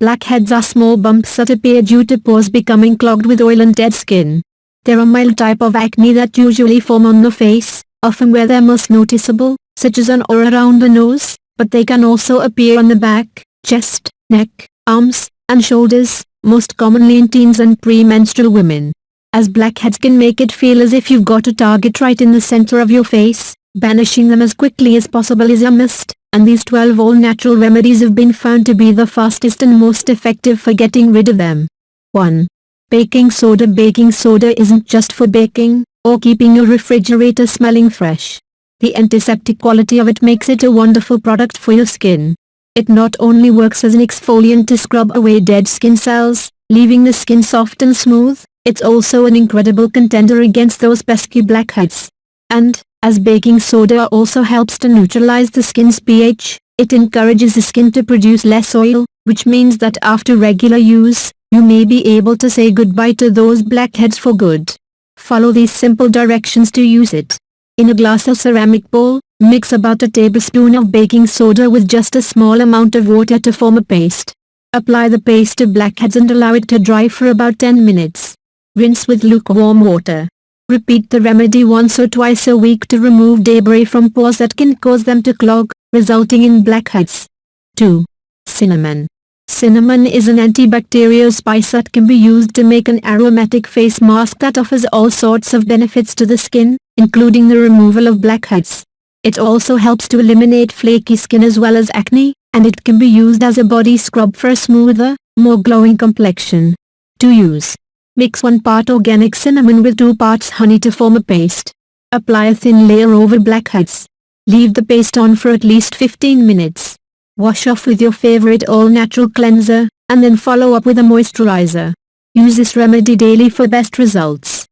Blackheads are small bumps that appear due to pores becoming clogged with oil and dead skin. They're a mild type of acne that usually form on the face, often where they're most noticeable, such as on or around the nose, but they can also appear on the back, chest, neck, arms, and shoulders, most commonly in teens and premenstrual women. As blackheads can make it feel as if you've got a target right in the center of your face, banishing them as quickly as possible is a must, and these 12 all-natural remedies have been found to be the fastest and most effective for getting rid of them. 1. Baking soda. Baking soda isn't just for baking, or keeping your refrigerator smelling fresh. The antiseptic quality of it makes it a wonderful product for your skin. It not only works as an exfoliant to scrub away dead skin cells, leaving the skin soft and smooth, it's also an incredible contender against those pesky blackheads. And, as baking soda also helps to neutralize the skin's pH, it encourages the skin to produce less oil, which means that after regular use, you may be able to say goodbye to those blackheads for good. Follow these simple directions to use it. In a glass or ceramic bowl, mix about a tablespoon of baking soda with just a small amount of water to form a paste. Apply the paste to blackheads and allow it to dry for about 10 minutes. Rinse with lukewarm water. Repeat the remedy once or twice a week to remove debris from pores that can cause them to clog, resulting in blackheads. 2. Cinnamon. Cinnamon is an antibacterial spice that can be used to make an aromatic face mask that offers all sorts of benefits to the skin, including the removal of blackheads. It also helps to eliminate flaky skin as well as acne, and it can be used as a body scrub for a smoother, more glowing complexion. To use: mix 1 part organic cinnamon with 2 parts honey to form a paste. Apply a thin layer over blackheads. Leave the paste on for at least 15 minutes. Wash off with your favorite all-natural cleanser, and then follow up with a moisturizer. Use this remedy daily for best results.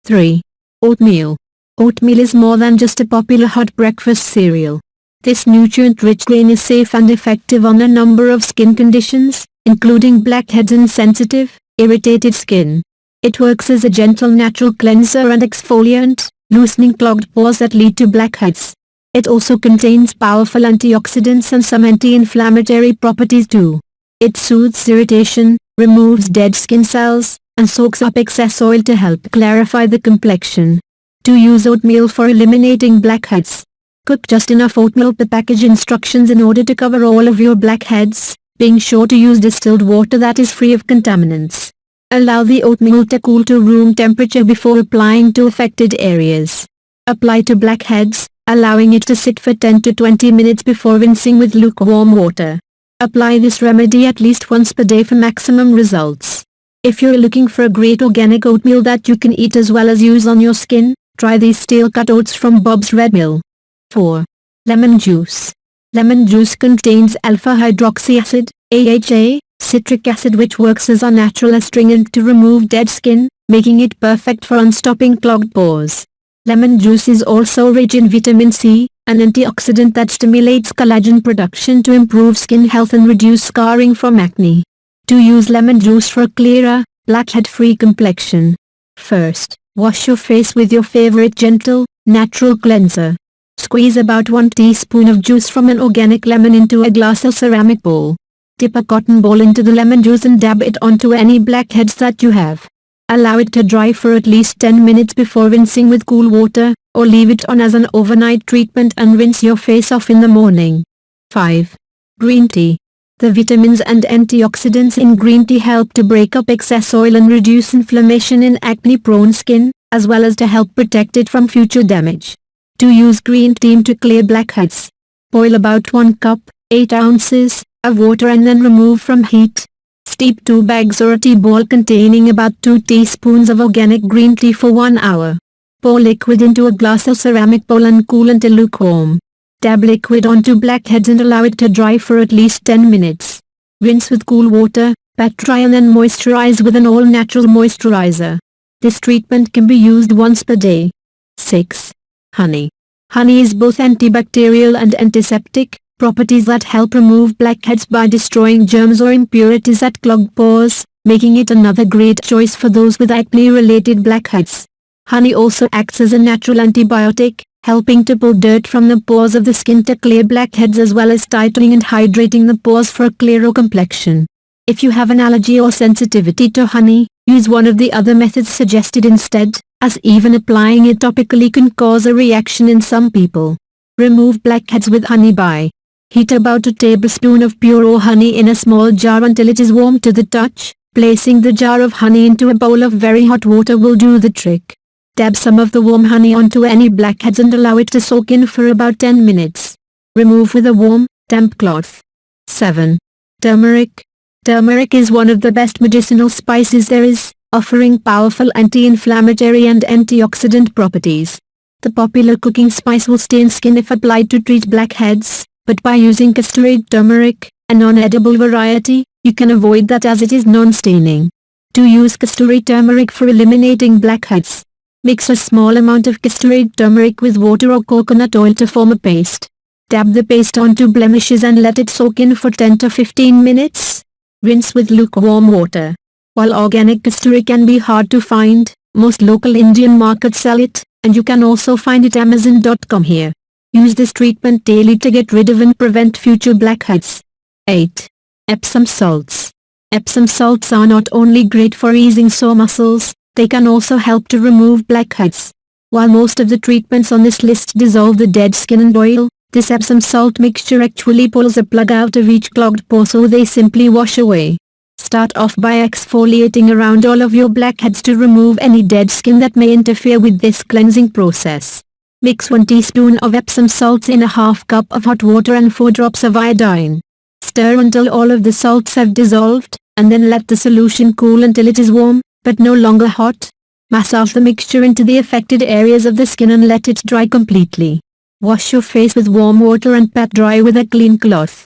3. Oatmeal. Oatmeal is more than just a popular hot breakfast cereal. This nutrient-rich grain is safe and effective on a number of skin conditions, including blackheads and sensitive, irritated skin. It works as a gentle natural cleanser and exfoliant, loosening clogged pores that lead to blackheads. It also contains powerful antioxidants and some anti-inflammatory properties too. It soothes irritation, removes dead skin cells, and soaks up excess oil to help clarify the complexion. To use oatmeal for eliminating blackheads: cook just enough oatmeal per package. Instructions in order to cover all of your blackheads, being sure to use distilled water that is free of contaminants. Allow the oatmeal to cool to room temperature before applying to affected areas. Apply to blackheads, allowing it to sit for 10 to 20 minutes before rinsing with lukewarm water. Apply this remedy at least once per day for maximum results. If you're looking for a great organic oatmeal that you can eat as well as use on your skin, try these steel-cut oats from Bob's Red Mill. 4. Lemon juice. Lemon juice contains alpha-hydroxy acid, AHA, citric acid, which works as a natural astringent to remove dead skin, making it perfect for unstopping clogged pores. Lemon juice is also rich in vitamin C, an antioxidant that stimulates collagen production to improve skin health and reduce scarring from acne. To use lemon juice for a clearer, blackhead-free complexion: first, wash your face with your favorite gentle, natural cleanser. Squeeze about 1 teaspoon of juice from an organic lemon into a glass or ceramic bowl. Dip a cotton ball into the lemon juice and dab it onto any blackheads that you have. Allow it to dry for at least 10 minutes before rinsing with cool water, or leave it on as an overnight treatment and rinse your face off in the morning. 5. Green tea. The vitamins and antioxidants in green tea help to break up excess oil and reduce inflammation in acne-prone skin, as well as to help protect it from future damage. To use green tea to clear blackheads: boil about 1 cup, 8 ounces, of water and then remove from heat. Steep 2 bags or a tea ball containing about 2 teaspoons of organic green tea for 1 hour. Pour liquid into a glass or ceramic bowl and cool until lukewarm. Dab liquid onto blackheads and allow it to dry for at least 10 minutes. Rinse with cool water, pat dry and then moisturize with an all-natural moisturizer. This treatment can be used once per day. 6. Honey. Honey is both antibacterial and antiseptic, properties that help remove blackheads by destroying germs or impurities that clog pores, making it another great choice for those with acne-related blackheads. Honey also acts as a natural antibiotic, helping to pull dirt from the pores of the skin to clear blackheads as well as tightening and hydrating the pores for a clearer complexion. If you have an allergy or sensitivity to honey, use one of the other methods suggested instead, as even applying it topically can cause a reaction in some people. Remove blackheads with honey by heat about a tablespoon of pure raw honey in a small jar until it is warm to the touch. Placing the jar of honey into a bowl of very hot water will do the trick. Dab some of the warm honey onto any blackheads and allow it to soak in for about 10 minutes. Remove with a warm, damp cloth. 7. Turmeric. Turmeric is one of the best medicinal spices there is, offering powerful anti-inflammatory and antioxidant properties. The popular cooking spice will stain skin if applied to treat blackheads, but by using castorade turmeric, a non-edible variety, you can avoid that as it is non-staining. To use castorade turmeric for eliminating blackheads, mix a small amount of castorade turmeric with water or coconut oil to form a paste. Dab the paste onto blemishes and let it soak in for 10 to 15 minutes. Rinse with lukewarm water. While organic castorade can be hard to find, most local Indian markets sell it, and you can also find it Amazon.com here. Use this treatment daily to get rid of and prevent future blackheads. 8. Epsom salts. Epsom salts are not only great for easing sore muscles, they can also help to remove blackheads. While most of the treatments on this list dissolve the dead skin and oil, this Epsom salt mixture actually pulls a plug out of each clogged pore so they simply wash away. Start off by exfoliating around all of your blackheads to remove any dead skin that may interfere with this cleansing process. Mix 1 teaspoon of Epsom salts in a half cup of hot water and 4 drops of iodine. Stir until all of the salts have dissolved, and then let the solution cool until it is warm, but no longer hot. Massage the mixture into the affected areas of the skin and let it dry completely. Wash your face with warm water and pat dry with a clean cloth.